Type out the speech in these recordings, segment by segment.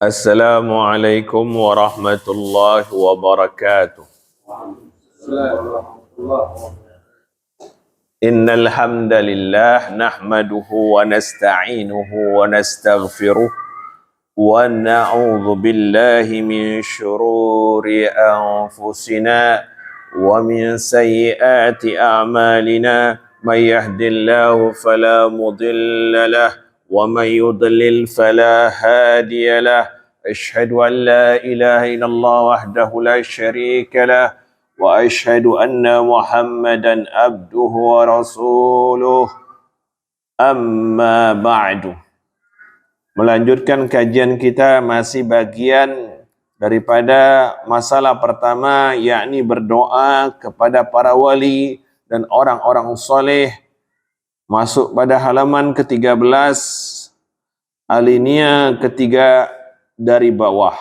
Assalamualaikum warahmatullahi wabarakatuh. Innal hamdalillah nahmaduhu wa nasta'inuhu wa nastaghfiruh wa na'udzu billahi min shururi anfusina wa min sayyiati a'malina may yahdihillahu fala mudilla lahu wa may yudlil fala hadiya lahu. Asyhadu an la ilaha illallah wahdahu la syarika lahu wa asyhadu anna Muhammadan abduhu wa rasuluh. Amma ba'du. Melanjutkan kajian kita, masih bagian daripada masalah pertama, yakni berdoa kepada para wali dan orang-orang saleh. Masuk pada halaman ke-13, alinea ketiga dari bawah.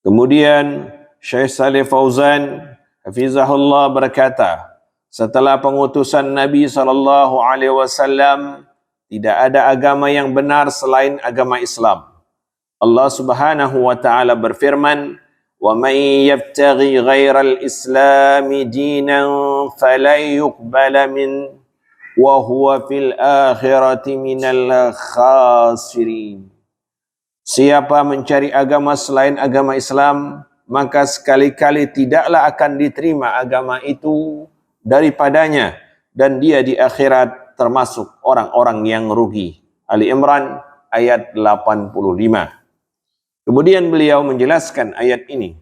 Kemudian Syekh Saleh Fauzan hafizahullah berkata, setelah pengutusan Nabi SAW, tidak ada agama yang benar selain agama Islam. Allah Subhanahu wa taala berfirman, "Wa may yabtaghi ghairal islami dinan falan yuqbala min wa huwa fil akhirati minal khasirin." Siapa mencari agama selain agama Islam, maka sekali-kali tidaklah akan diterima agama itu daripadanya, dan dia di akhirat termasuk orang-orang yang rugi. Ali Imran ayat 85. Kemudian beliau menjelaskan ayat ini.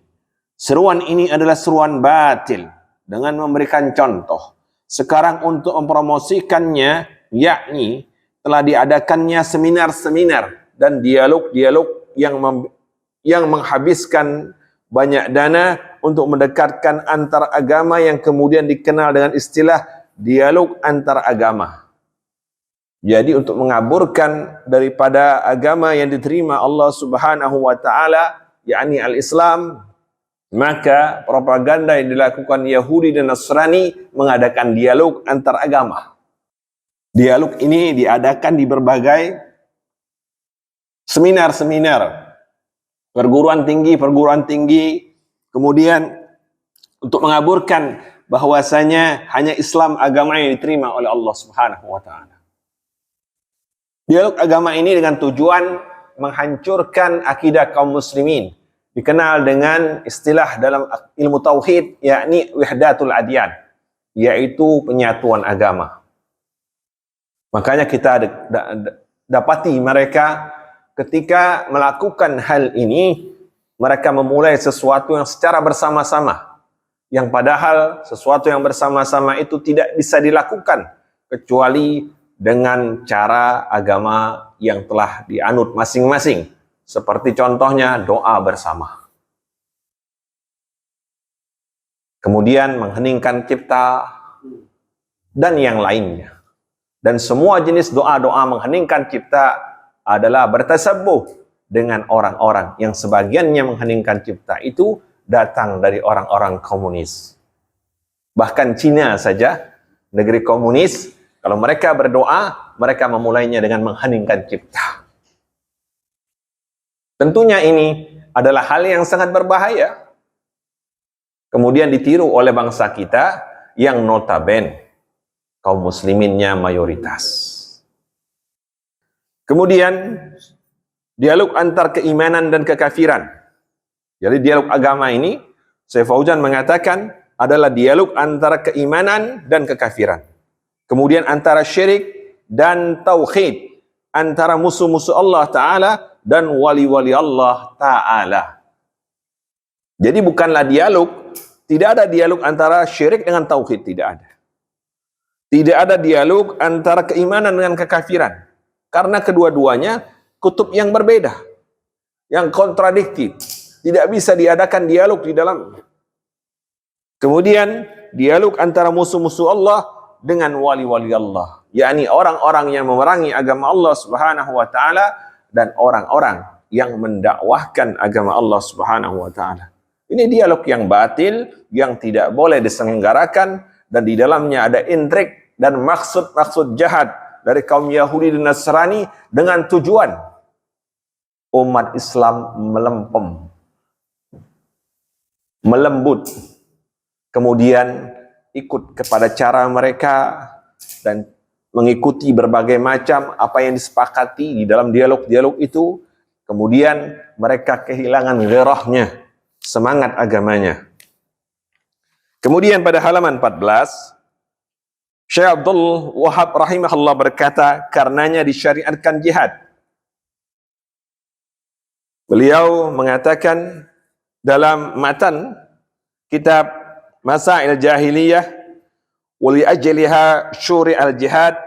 Seruan ini adalah seruan batil dengan memberikan contoh. Sekarang untuk mempromosikannya, yakni telah diadakannya seminar-seminar dan dialog-dialog yang menghabiskan banyak dana untuk mendekatkan antar agama, yang kemudian dikenal dengan istilah dialog antar agama. Jadi untuk mengaburkan daripada agama yang diterima Allah Subhanahu wa taala, yakni al-Islam, maka propaganda yang dilakukan Yahudi dan Nasrani mengadakan dialog antar agama. Dialog ini diadakan di berbagai seminar-seminar, perguruan tinggi, kemudian untuk mengaburkan bahwasanya hanya Islam agama yang diterima oleh Allah Subhanahu wa taala. Dialog agama ini dengan tujuan menghancurkan akidah kaum muslimin, dikenal dengan istilah dalam ilmu tauhid, yakni wahdatul adyan, yaitu penyatuan agama. Makanya kita dapati mereka ketika melakukan hal ini, mereka memulai sesuatu yang secara bersama-sama, yang padahal sesuatu yang bersama-sama itu tidak bisa dilakukan kecuali dengan cara agama yang telah dianut masing-masing, seperti contohnya doa bersama. Kemudian mengheningkan cipta dan yang lainnya. Dan semua jenis doa-doa mengheningkan cipta adalah bertasabbuh dengan orang-orang yang sebagiannya mengheningkan cipta itu datang dari orang-orang komunis. Bahkan Cina saja, negeri komunis, kalau mereka berdoa, mereka memulainya dengan mengheningkan cipta. Tentunya ini adalah hal yang sangat berbahaya. Kemudian ditiru oleh bangsa kita yang notabene kaum musliminnya mayoritas. Kemudian dialog antar keimanan dan kekafiran. Jadi dialog agama ini, Syekh Fauzan mengatakan, adalah dialog antara keimanan dan kekafiran. Kemudian antara syirik dan tauhid, antara musuh-musuh Allah Ta'ala dan wali-wali Allah Ta'ala. Jadi bukanlah dialog, tidak ada dialog antara syirik dengan tauhid, tidak ada. Tidak ada dialog antara keimanan dengan kekafiran, karena kedua-duanya kutub yang berbeda, yang kontradiktif. Tidak bisa diadakan dialog di dalam. Kemudian dialog antara musuh-musuh Allah dengan wali-wali Allah, yakni orang-orang yang memerangi agama Allah Subhanahu wa taala dan orang-orang yang mendakwahkan agama Allah Subhanahu wa taala. Ini dialog yang batil, yang tidak boleh diselenggarakan, dan di dalamnya ada intrik dan maksud-maksud jahat dari kaum Yahudi dan Nasrani dengan tujuan umat Islam melempem, melembut, kemudian ikut kepada cara mereka dan mengikuti berbagai macam apa yang disepakati di dalam dialog-dialog itu. Kemudian mereka kehilangan gairahnya, semangat agamanya. Kemudian pada halaman 14, Syekh Abdul Wahab rahimahullah berkata, karenanya disyariatkan jihad. Beliau mengatakan dalam matan kitab Masail Jahiliyah, wali ajliha syuri'al jihad,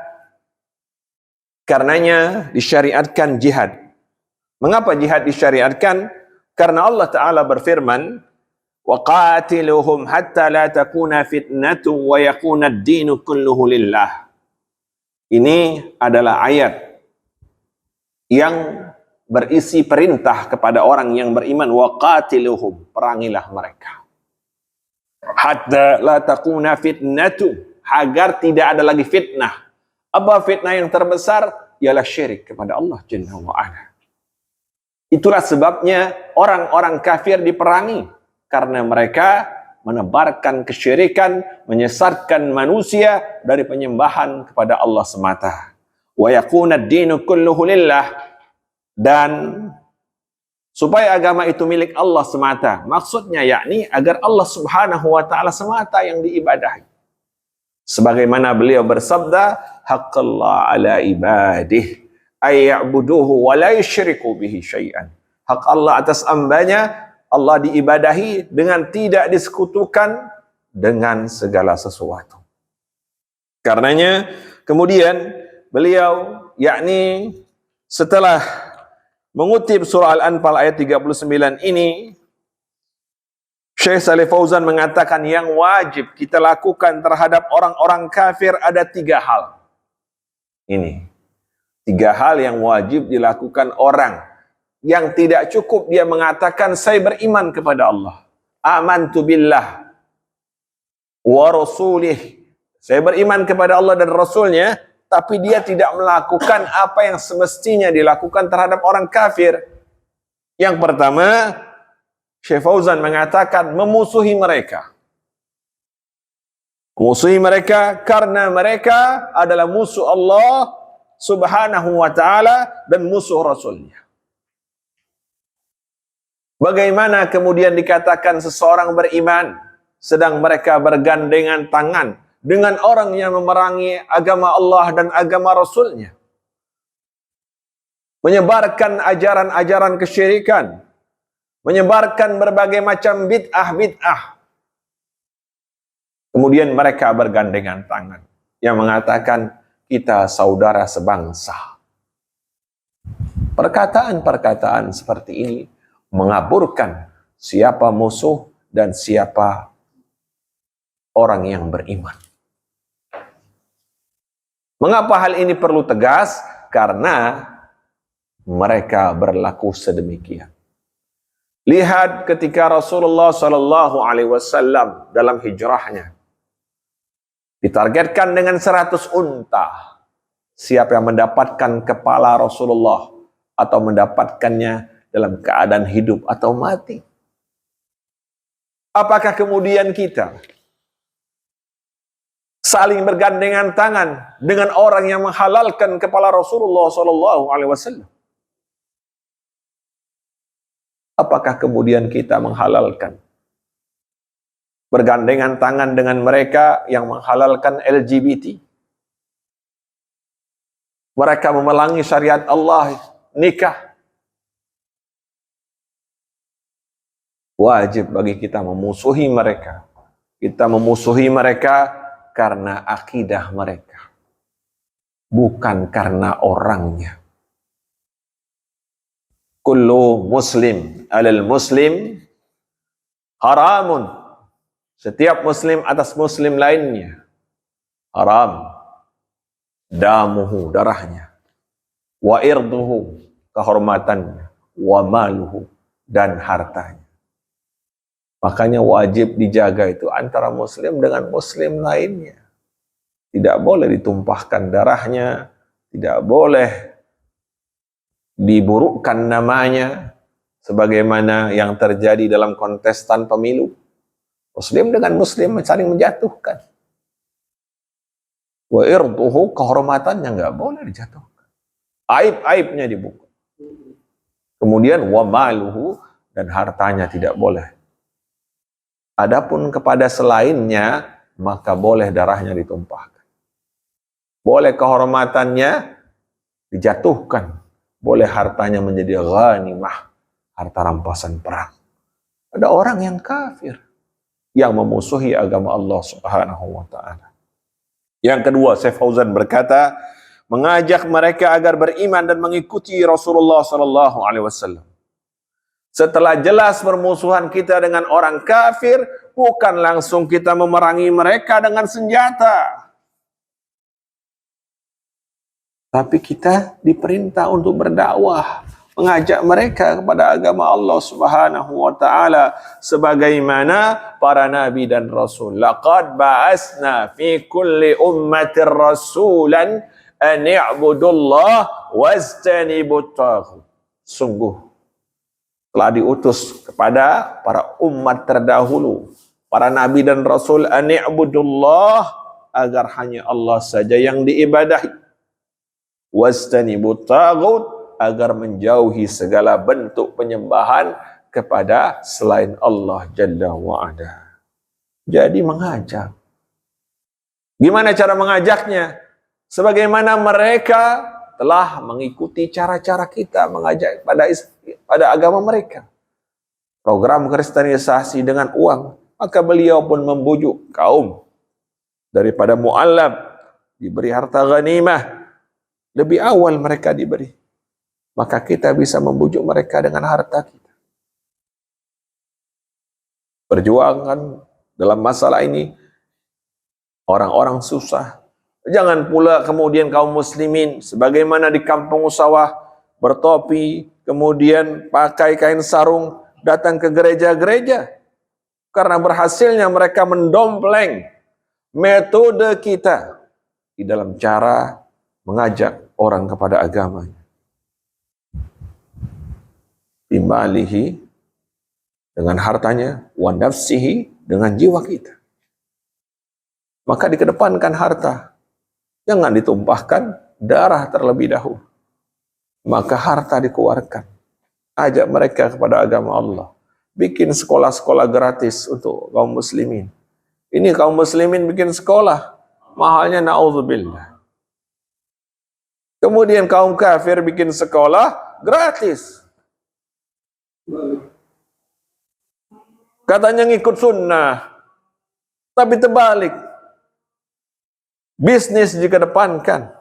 karenanya disyariatkan jihad. Mengapa jihad disyariatkan? Karena Allah Ta'ala berfirman, وَقَاتِلُهُمْ حَتَّى لَا تَكُونَ فِتْنَةٌ وَيَكُونَ الدِّينُ كُلُّهُ لِلَّهِ. Ini adalah ayat yang berisi perintah kepada orang yang beriman, وَقَاتِلُهُمْ, perangilah mereka. Hatta la takuna fitnatu, agar tidak ada lagi fitnah. Apa fitnah yang terbesar? Ialah syirik kepada Allah Jalla wa Ala. Itulah sebabnya orang-orang kafir diperangi, karena mereka menebarkan kesyirikan, menyesatkan manusia dari penyembahan kepada Allah semata. Wa yakuna ad-dinu kulluhu lillah, dan supaya agama itu milik Allah semata. Maksudnya yakni agar Allah Subhanahu wa taala semata yang diibadahi. Sebagaimana beliau bersabda, haqqallah ala ibadih ay ya'buduhu wa la yusyriku bihi syai'an. Hak Allah atas hambanya, Allah diibadahi dengan tidak disekutukan dengan segala sesuatu. Karenanya kemudian beliau yakni setelah mengutip surah Al-Anfal ayat 39 ini, Syekh Shalih Fauzan mengatakan yang wajib kita lakukan terhadap orang-orang kafir ada 3 hal. Ini 3 hal yang wajib dilakukan orang yang tidak cukup dia mengatakan saya beriman kepada Allah, amantu billah wa rasulih, saya beriman kepada Allah dan Rasulnya, tapi dia tidak melakukan apa yang semestinya dilakukan terhadap orang kafir. Yang pertama, Syekh Fauzan mengatakan memusuhi mereka. Memusuhi mereka karena mereka adalah musuh Allah Subhanahu wa ta'ala dan musuh Rasulnya. Bagaimana kemudian dikatakan seseorang beriman sedang mereka bergandengan tangan dengan orang yang memerangi agama Allah dan agama Rasulnya, menyebarkan ajaran-ajaran kesyirikan, menyebarkan berbagai macam bid'ah-bid'ah. Kemudian mereka bergandengan tangan yang mengatakan kita saudara sebangsa. Perkataan-perkataan seperti ini mengaburkan siapa musuh dan siapa orang yang beriman. Mengapa hal ini perlu tegas? Karena mereka berlaku sedemikian. Lihat ketika Rasulullah Sallallahu Alaihi Wasallam dalam hijrahnya ditargetkan dengan 100 unta. Siapa yang mendapatkan kepala Rasulullah atau mendapatkannya dalam keadaan hidup atau mati? Apakah kemudian kita saling bergandengan tangan dengan orang yang menghalalkan kepala Rasulullah Sallallahu Alaihi Wasallam? Apakah kemudian kita menghalalkan bergandengan tangan dengan mereka yang menghalalkan LGBT? Mereka memelangi syariat Allah, nikah. Wajib bagi kita memusuhi mereka. Kita memusuhi mereka karena akidah mereka, bukan karena orangnya. Kullu muslim alal muslim haramun. Setiap muslim atas muslim lainnya haram. Damuhu, darahnya. Wa irduhu, kehormatannya. Wa maluhu, dan hartanya. Makanya wajib dijaga itu antara muslim dengan muslim lainnya. Tidak boleh ditumpahkan darahnya, tidak boleh diburukkan namanya, sebagaimana yang terjadi dalam kontestan pemilu. Muslim dengan Muslim saling menjatuhkan. Wa irduhu, kehormatannya nggak boleh dijatuhkan. Aib-aibnya dibuka. Kemudian wa maluhu, dan hartanya tidak boleh. Adapun kepada selainnya, maka boleh darahnya ditumpahkan. Boleh kehormatannya dijatuhkan. Boleh hartanya menjadi ghanimah, harta rampasan perang. Ada orang yang kafir, yang memusuhi agama Allah Subhanahu wa ta'ala. Yang kedua, Syekh Fauzan berkata, mengajak mereka agar beriman dan mengikuti Rasulullah sallallahu alaihi wasallam. Setelah jelas permusuhan kita dengan orang kafir, bukan langsung kita memerangi mereka dengan senjata. Tapi kita diperintah untuk berdakwah, mengajak mereka kepada agama Allah Subhanahu wa ta'ala sebagaimana para nabi dan rasul. Laqad ba'asna fi kulli ummatir rasulan an i'budullah wajtanibut taghut. Sungguh telah diutus kepada para umat terdahulu, para nabi dan rasul, an i'budullah, agar hanya Allah saja yang diibadahi, wajtanibut taghut, agar menjauhi segala bentuk penyembahan kepada selain Allah Jalla wa'ala. Jadi mengajak. Gimana cara mengajaknya? Sebagaimana mereka telah mengikuti cara-cara kita mengajak pada agama mereka. Program kristenisasi dengan uang. Maka beliau pun membujuk kaum daripada mu'allab, diberi harta ghanimah. Lebih awal mereka diberi. Maka kita bisa membujuk mereka dengan harta kita. Perjuangan dalam masalah ini orang-orang susah. Jangan pula kemudian kaum muslimin sebagaimana di kampung sawah bertopi, kemudian pakai kain sarung, datang ke gereja-gereja. Karena berhasilnya mereka mendompleng metode kita di dalam cara mengajak orang kepada agamanya. Bimalihi, dengan hartanya, wa nafsihi, dengan jiwa kita. Maka dikedepankan harta. Jangan ditumpahkan darah terlebih dahulu. Maka harta dikeluarkan. Ajak mereka kepada agama Allah. Bikin sekolah-sekolah gratis untuk kaum muslimin. Ini kaum muslimin bikin sekolah. Mahalnya na'udzubillah. Kemudian kaum kafir bikin sekolah gratis. Katanya ngikut sunnah, tapi terbalik. Bisnis dikedepankan,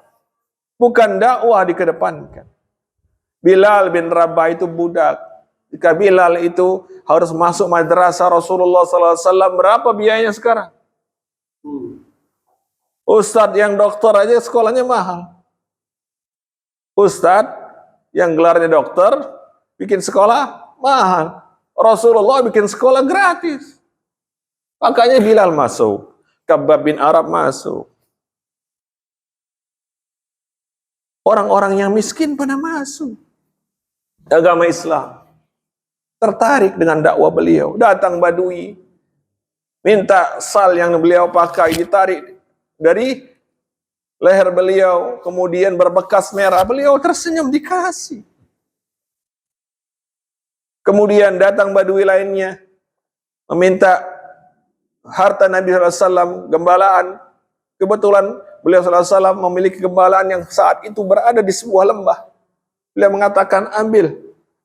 bukan dakwah dikedepankan. Bilal bin Rabah itu budak. Jika Bilal itu harus masuk madrasah Rasulullah SAW, berapa biayanya sekarang? Ustadz yang dokter aja sekolahnya mahal. Ustadz yang gelarnya dokter bikin sekolah mahal. Rasulullah bikin sekolah gratis. Makanya Bilal masuk. Khabbab bin Arab masuk. Orang-orang yang miskin pada masuk. Agama Islam. Tertarik dengan dakwah beliau. Datang Badui. Minta sal yang beliau pakai ditarik dari leher beliau. Kemudian berbekas merah. Beliau tersenyum dikasih. Kemudian datang Badui lainnya, meminta harta Nabi SAW, gembalaan. Kebetulan beliau SAW memiliki gembalaan yang saat itu berada di sebuah lembah. Beliau mengatakan, ambil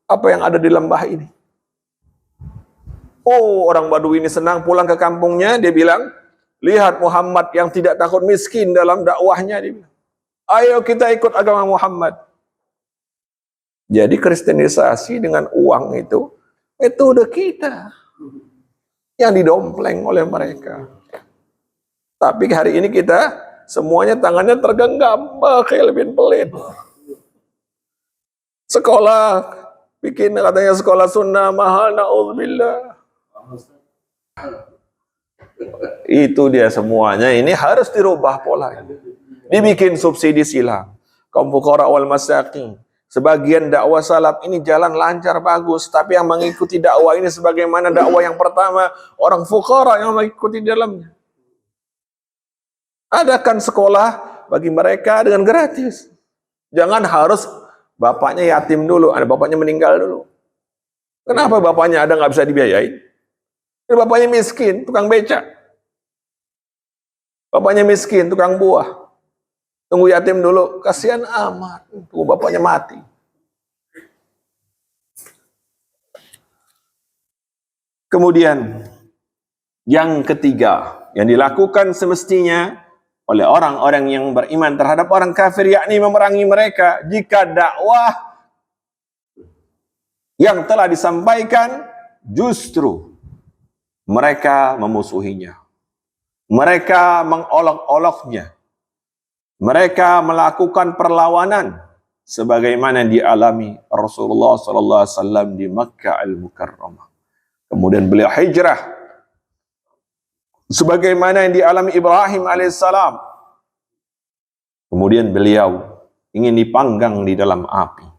apa yang ada di lembah ini. Oh, orang Badui ini senang, pulang ke kampungnya, dia bilang, lihat Muhammad yang tidak takut miskin dalam dakwahnya. Dia bilang, ayo kita ikut agama Muhammad. Jadi kristenisasi dengan uang itu metode kita yang didompleng oleh mereka. Tapi hari ini kita semuanya tangannya tergenggam, bakhil bin pelit. Sekolah bikin katanya sekolah sunnah mahal, na'udzubillah. Itu dia semuanya, ini harus dirubah polanya. Dibikin subsidi silang. Kaum fuqara wal masakin, Sebagian dakwah salaf ini jalan lancar bagus, tapi yang mengikuti dakwah ini sebagaimana dakwah yang pertama, orang fuqara yang mengikuti dalamnya. Adakan sekolah bagi mereka dengan gratis. Jangan harus bapaknya yatim dulu, ada bapaknya meninggal dulu. Kenapa bapaknya ada nggak bisa dibiayain? Bapaknya miskin, tukang beca. Bapaknya miskin, tukang buah. Tunggu yatim dulu, kasihan amat. Tunggu bapaknya mati. Kemudian, yang ketiga, yang dilakukan semestinya oleh orang-orang yang beriman terhadap orang kafir, yakni memerangi mereka jika dakwah yang telah disampaikan justru mereka memusuhinya. Mereka mengolok-oloknya. Mereka melakukan perlawanan sebagaimana dialami Rasulullah sallallahu alaihi wasallam di Makkah Al-Mukarramah. Kemudian beliau hijrah sebagaimana yang dialami Ibrahim alaihissalam. Kemudian beliau ingin dipanggang di dalam api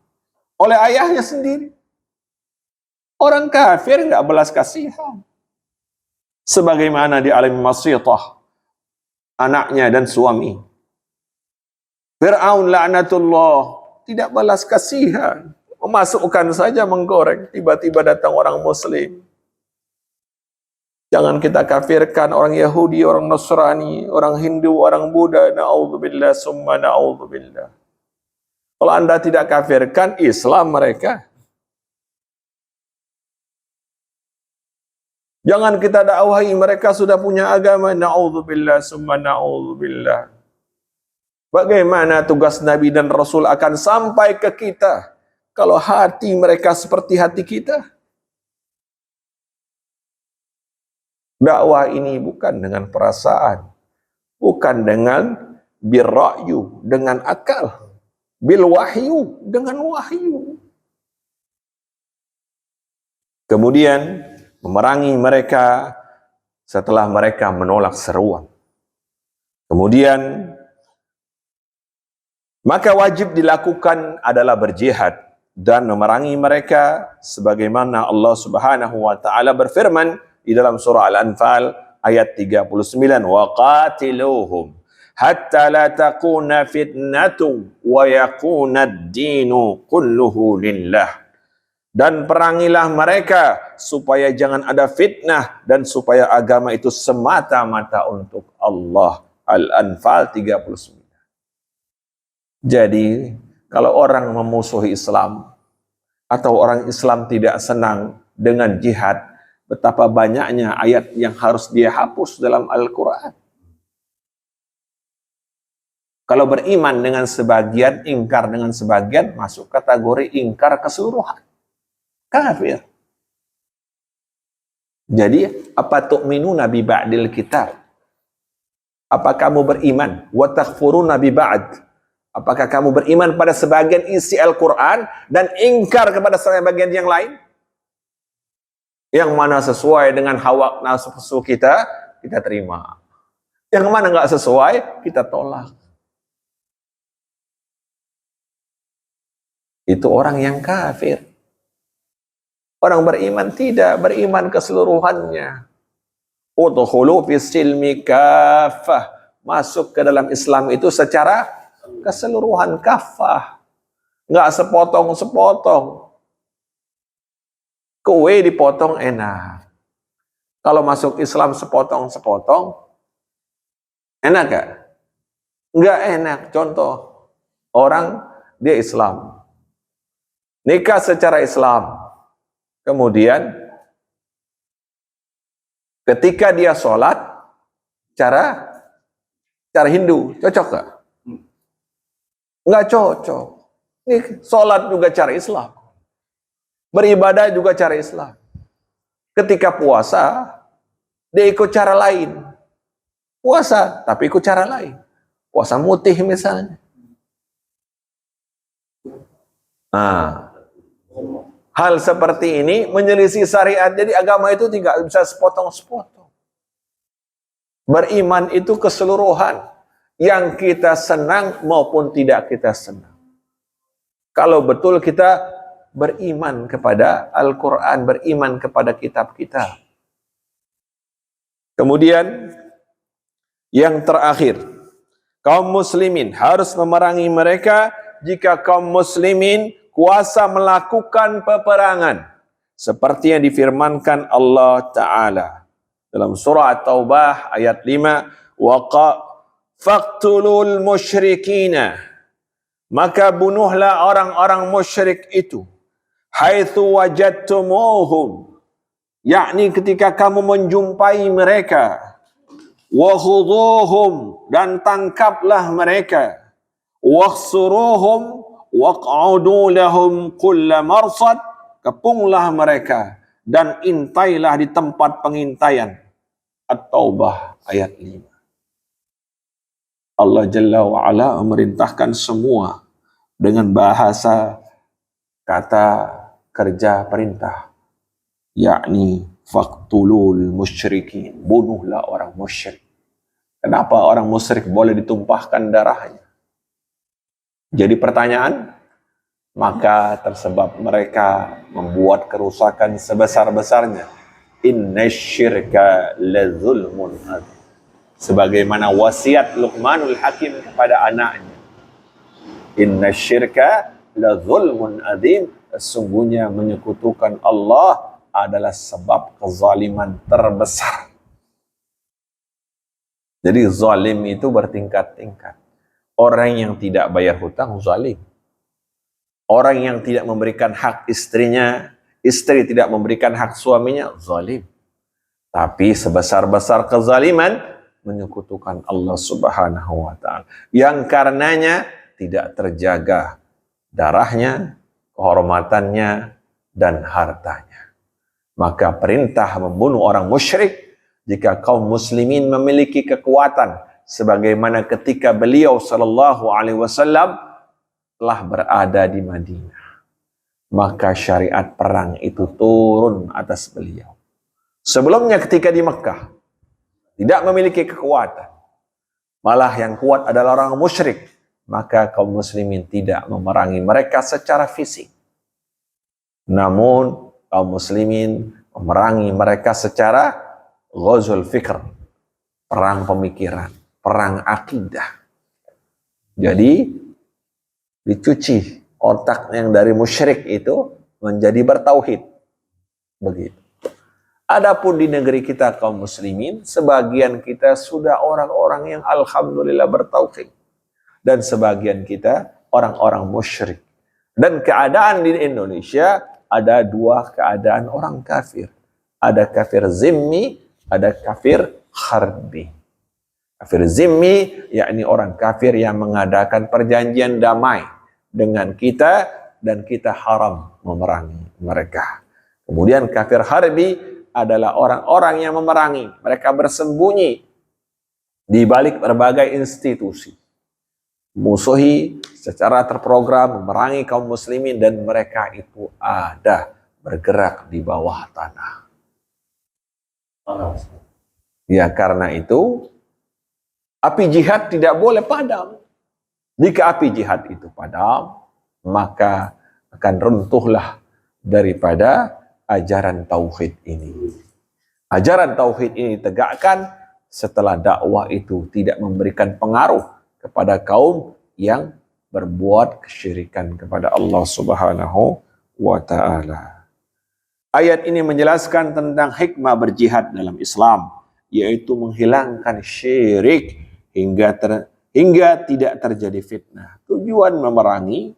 oleh ayahnya sendiri. Orang kafir nggak belas kasihan. Sebagaimana dialami Masitah, anaknya dan suami. Fir'aun laknatullah tidak balas kasihan, memasukkan saja menggoreng, tiba-tiba datang orang muslim. Jangan kita kafirkan orang Yahudi, orang Nasrani, orang Hindu, orang Buddha. Na'udzubillah summa na'udzubillah. Kalau Anda tidak kafirkan Islam mereka, jangan kita dakwahi mereka sudah punya agama. Na'udzubillah summa na'udzubillah. Bagaimana tugas Nabi dan Rasul akan sampai ke kita kalau hati mereka seperti hati kita? Dakwah ini bukan dengan perasaan, bukan dengan birra'yu, dengan akal, bil wahyu, dengan wahyu. Kemudian memerangi mereka setelah mereka menolak seruan. Kemudian maka wajib dilakukan adalah berjihad dan memerangi mereka sebagaimana Allah Subhanahu wa taala berfirman di dalam surah Al-Anfal ayat 39, wa qatiluhum hatta la takuna fitnatu wa yakuna ad-dinu kulluhu lillah. Dan perangilah mereka supaya jangan ada fitnah dan supaya agama itu semata-mata untuk Allah. Al-Anfal 39. Jadi, kalau orang memusuhi Islam, atau orang Islam tidak senang dengan jihad, betapa banyaknya ayat yang harus dia hapus dalam Al-Quran. Kalau beriman dengan sebagian, ingkar dengan sebagian, masuk kategori ingkar keseluruhan. Kafir. Jadi, apa tu'minuna bi ba'dil kitab? Apa kamu beriman? Wa taghfuruna bi ba'd? Apakah kamu beriman pada sebagian isi Al-Quran dan ingkar kepada sebagian yang lain? Yang mana sesuai dengan hawa nafsu kita, kita terima. Yang mana nggak sesuai, kita tolak. Itu orang yang kafir. Orang beriman tidak, beriman keseluruhannya. Udkhulu fis silmi kaffah. Masuk ke dalam Islam itu secara keseluruhan, kafah, nggak sepotong-sepotong. Kue dipotong enak. Kalau masuk Islam sepotong-sepotong, enak gak? Nggak enak. Contoh, orang dia Islam, nikah secara Islam, kemudian ketika dia sholat cara Hindu, cocok gak? Nggak cocok. Ini sholat juga cara Islam. Beribadah juga cara Islam. Ketika puasa, dia ikut cara lain. Puasa, tapi ikut cara lain. Puasa mutih misalnya. Nah, hal seperti ini menyelisih syariat. Jadi agama itu tidak bisa sepotong-sepotong. Beriman itu keseluruhan. Yang kita senang maupun tidak kita senang. Kalau betul kita beriman kepada Al-Quran, beriman kepada kitab-kitab. Kemudian yang terakhir, kaum muslimin harus memerangi mereka jika kaum muslimin kuasa melakukan peperangan. Seperti yang difirmankan Allah Ta'ala dalam surah At-Taubah ayat 5, faqtulul musyrikina, maka bunuhlah orang-orang musyrik itu, haitsu wajadtumuhum, yakni ketika kamu menjumpai mereka, wa khudhuhum, dan tangkaplah mereka, wahsuruhum waq'udu lahum kulla marsad, kepunglah mereka dan intailah di tempat pengintaian. At-Taubah ayat 5. Allah Jalla wa'ala memerintahkan semua dengan bahasa kata kerja perintah, yakni faqtulul musyrikin, bunuhlah orang musyrik. Kenapa orang musyrik boleh ditumpahkan darahnya? Jadi pertanyaan, maka tersebab mereka membuat kerusakan sebesar-besarnya. Innasyirka lazulmun adzim. Sebagaimana wasiat Luqmanul Hakim kepada anaknya. Innasyirka lazulmun adzim. Sesungguhnya menyekutukan Allah adalah sebab kezaliman terbesar. Jadi zalim itu bertingkat-tingkat. Orang yang tidak bayar hutang zalim. Orang yang tidak memberikan hak istrinya, istri tidak memberikan hak suaminya, zalim. Tapi sebesar-besar kezaliman, menyekutukan Allah Subhanahu wa ta'ala, yang karenanya tidak terjaga darahnya, kehormatannya, dan hartanya. Maka perintah membunuh orang musyrik jika kaum muslimin memiliki kekuatan, sebagaimana ketika beliau sallallahu alaihi wasallam telah berada di Madinah, maka syariat perang itu turun atas beliau. Sebelumnya ketika di Mekah tidak memiliki kekuatan, malah yang kuat adalah orang musyrik, maka kaum muslimin tidak memerangi mereka secara fisik. Namun kaum muslimin memerangi mereka secara ghazul fikr, perang pemikiran, perang akidah. Jadi dicuci otak yang dari musyrik itu menjadi bertauhid. Begitu. Adapun di negeri kita kaum muslimin, sebagian kita sudah orang-orang yang alhamdulillah bertauhid, dan sebagian kita orang-orang musyrik. Dan keadaan di Indonesia ada dua keadaan orang kafir. Ada kafir zimmi, ada kafir harbi. Kafir zimmi, yakni orang kafir yang mengadakan perjanjian damai dengan kita dan kita haram memerangi mereka. Kemudian kafir harbi adalah orang-orang yang memerangi. Mereka bersembunyi di balik berbagai institusi, musuhi secara terprogram memerangi kaum muslimin, dan mereka itu ada bergerak di bawah tanah. Ya, karena itu api jihad tidak boleh padam. Jika api jihad itu padam, maka akan runtuhlah daripada ajaran tauhid ini. Ajaran tauhid ini ditegakkan setelah dakwah itu tidak memberikan pengaruh kepada kaum yang berbuat kesyirikan kepada Allah Subhanahu wa ta'ala. Ayat ini menjelaskan tentang hikmah berjihad dalam Islam, yaitu menghilangkan syirik hingga tidak terjadi fitnah. Tujuan memerangi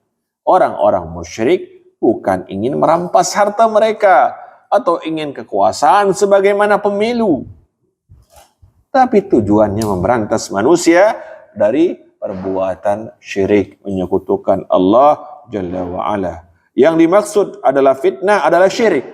orang-orang musyrik bukan ingin merampas harta mereka atau ingin kekuasaan sebagaimana pemilu, tapi tujuannya memberantas manusia dari perbuatan syirik, menyekutukan Allah Jalla wa'ala. Yang dimaksud adalah fitnah adalah syirik.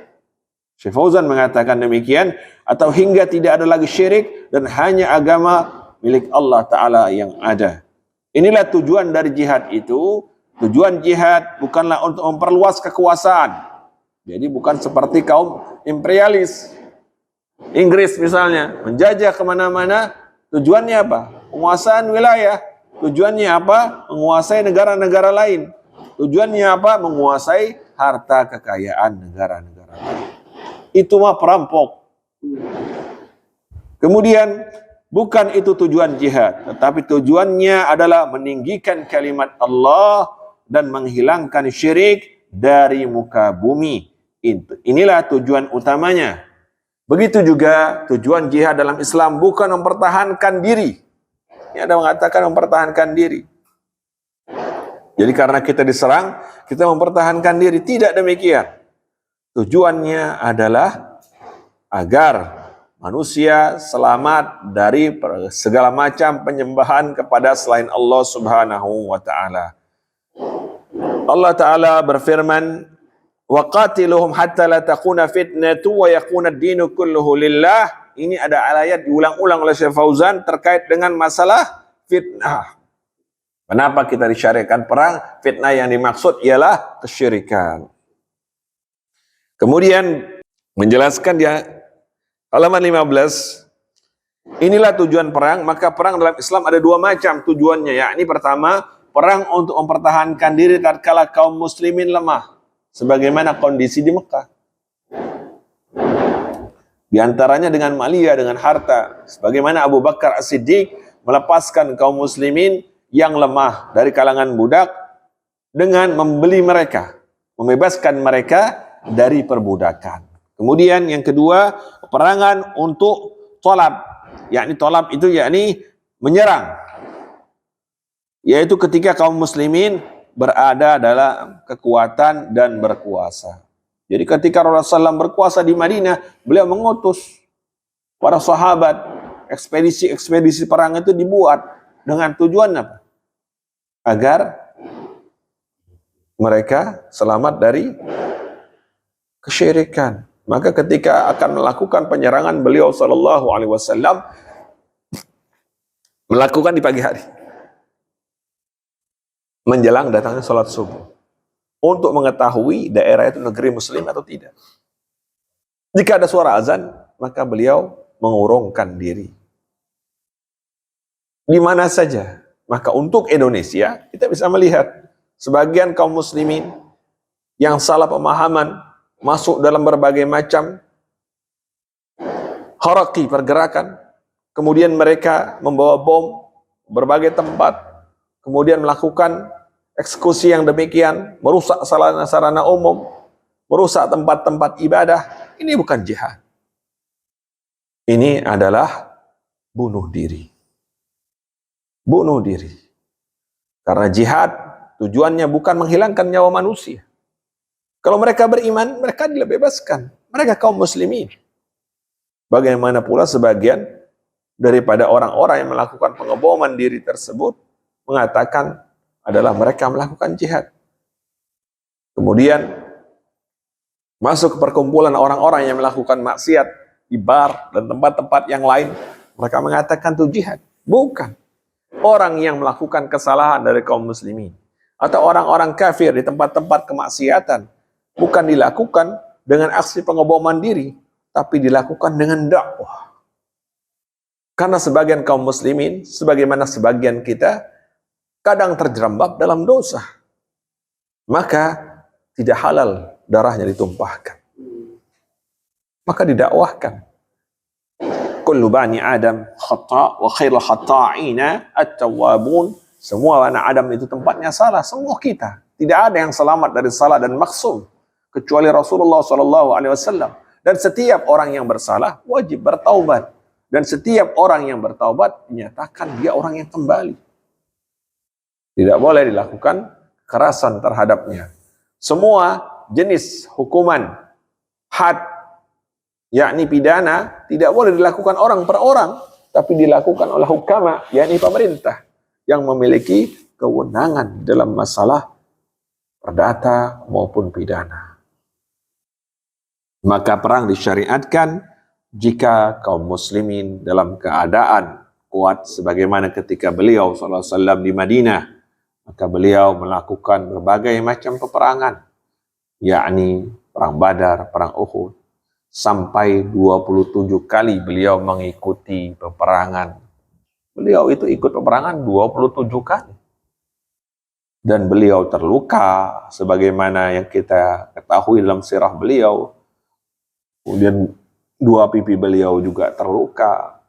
Syekh Fauzan mengatakan demikian, atau hingga tidak ada lagi syirik dan hanya agama milik Allah Ta'ala yang ada. Inilah tujuan dari jihad itu. Tujuan jihad bukanlah untuk memperluas kekuasaan. Jadi bukan seperti kaum imperialis. Inggris misalnya, menjajah kemana-mana. Tujuannya apa? Penguasaan wilayah. Tujuannya apa? Menguasai negara-negara lain. Tujuannya apa? Menguasai harta kekayaan negara-negara. Itu mah perampok. Kemudian bukan itu tujuan jihad, tetapi tujuannya adalah meninggikan kalimat Allah dan menghilangkan syirik dari muka bumi. Inilah tujuan utamanya. Begitu juga tujuan jihad dalam Islam bukan mempertahankan diri. Ini ada mengatakan mempertahankan diri. Jadi karena kita diserang, kita mempertahankan diri. Tidak demikian. Tujuannya adalah agar manusia selamat dari segala macam penyembahan kepada selain Allah Subhanahu wa taala. Allah taala berfirman, "Wa qatiluhum hatta la takuna fitnatu wa yakuna ad-dinu kulluhu lillah." Ini ada ayat diulang-ulang oleh Syekh Fauzan terkait dengan masalah fitnah. Kenapa kita disyariatkan perang? Fitnah yang dimaksud ialah kesyirikan. Kemudian menjelaskan dia halaman 15, inilah tujuan perang. Maka perang dalam Islam ada dua macam tujuannya, yakni pertama, perang untuk mempertahankan diri tatkala kaum muslimin lemah, sebagaimana kondisi di Mekah. Di antaranya dengan malia, dengan harta, sebagaimana Abu Bakar As-Siddiq melepaskan kaum muslimin yang lemah dari kalangan budak dengan membeli mereka, membebaskan mereka dari perbudakan. Kemudian yang kedua, peperangan untuk tolab, yakni tolab itu yakni menyerang, yaitu ketika kaum muslimin berada dalam kekuatan dan berkuasa. Jadi ketika Rasulullah SAW berkuasa di Madinah, beliau mengutus para sahabat, ekspedisi perang itu dibuat dengan tujuan apa? Agar mereka selamat dari kesyirikan. Maka ketika akan melakukan penyerangan, beliau sallallahu alaihi wasallam melakukan di pagi hari menjelang datangnya salat subuh untuk mengetahui daerah itu negeri muslim atau tidak. Jika ada suara azan, maka beliau mengurungkan diri di mana saja. Maka untuk Indonesia, kita bisa melihat sebagian kaum muslimin yang salah pemahaman masuk dalam berbagai macam haraki pergerakan, kemudian mereka membawa bom berbagai tempat, kemudian melakukan eksekusi yang demikian, merusak sarana umum, merusak tempat-tempat ibadah. Ini bukan jihad. Ini adalah bunuh diri. Bunuh diri. Karena jihad tujuannya bukan menghilangkan nyawa manusia. Kalau mereka beriman, mereka dibebaskan. Mereka kaum muslimin. Bagaimana pula sebagian daripada orang-orang yang melakukan pengeboman diri tersebut mengatakan adalah mereka melakukan jihad. Kemudian masuk ke perkumpulan orang-orang yang melakukan maksiat di bar dan tempat-tempat yang lain. Mereka mengatakan itu jihad. Bukan. Orang yang melakukan kesalahan dari kaum muslimin atau orang-orang kafir di tempat-tempat kemaksiatan bukan dilakukan dengan aksi pengeboman diri, tapi dilakukan dengan dakwah. Karena sebagian kaum muslimin, sebagaimana sebagian kita, kadang terjerembab dalam dosa. Maka tidak halal darahnya ditumpahkan. Maka didakwahkan. Kullu bani Adam khata' wa khairul khata'ina at-tawwabun. Semua anak Adam itu tempatnya salah, semua kita. Tidak ada yang selamat dari salah dan maksum kecuali Rasulullah SAW. Dan setiap orang yang bersalah wajib bertaubat. Dan setiap orang yang bertaubat dinyatakan dia orang yang kembali. Tidak boleh dilakukan kekerasan terhadapnya. Semua jenis hukuman had, yakni pidana, tidak boleh dilakukan orang per orang, tapi dilakukan oleh hukama, yakni pemerintah, yang memiliki kewenangan dalam masalah perdata maupun pidana. Maka perang disyariatkan jika kaum muslimin dalam keadaan kuat, sebagaimana ketika beliau SAW di Madinah, maka beliau melakukan berbagai macam peperangan, yakni perang Badar, perang Uhud, sampai 27 kali beliau mengikuti peperangan. Beliau itu ikut peperangan 27 kali. dan beliau terluka sebagaimana yang kita ketahui dalam sirah beliau. Kemudian dua pipi beliau juga terluka,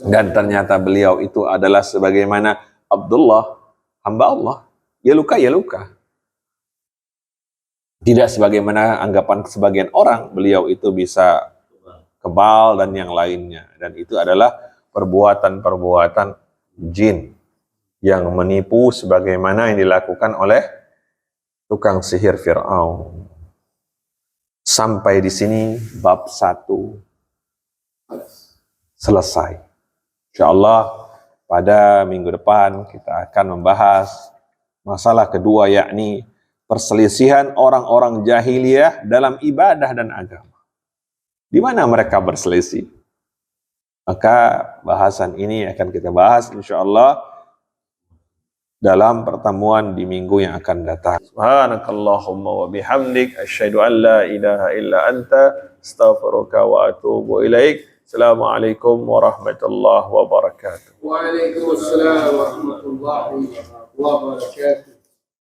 dan ternyata beliau itu adalah sebagaimana Abdullah, hamba Allah. Ya luka, ya luka. Tidak sebagaimana anggapan sebagian orang, beliau itu bisa kebal dan yang lainnya. Dan itu adalah perbuatan-perbuatan jin yang menipu sebagaimana yang dilakukan oleh tukang sihir Fir'aun. Sampai di sini bab 1 selesai. Insyaallah pada minggu depan kita akan membahas masalah kedua, yakni perselisihan orang-orang jahiliyah dalam ibadah dan agama. Di mana mereka berselisih? Maka bahasan ini akan kita bahas insyaallah dalam pertemuan di minggu yang akan datang. Subhanakallahumma wa bihamdik asyhadu an la ilaha illa anta astaghfiruka wa atubu ilaik. Assalamualaikum warahmatullahi wabarakatuh. Waalaikumsalam warahmatullahi wabarakatuh.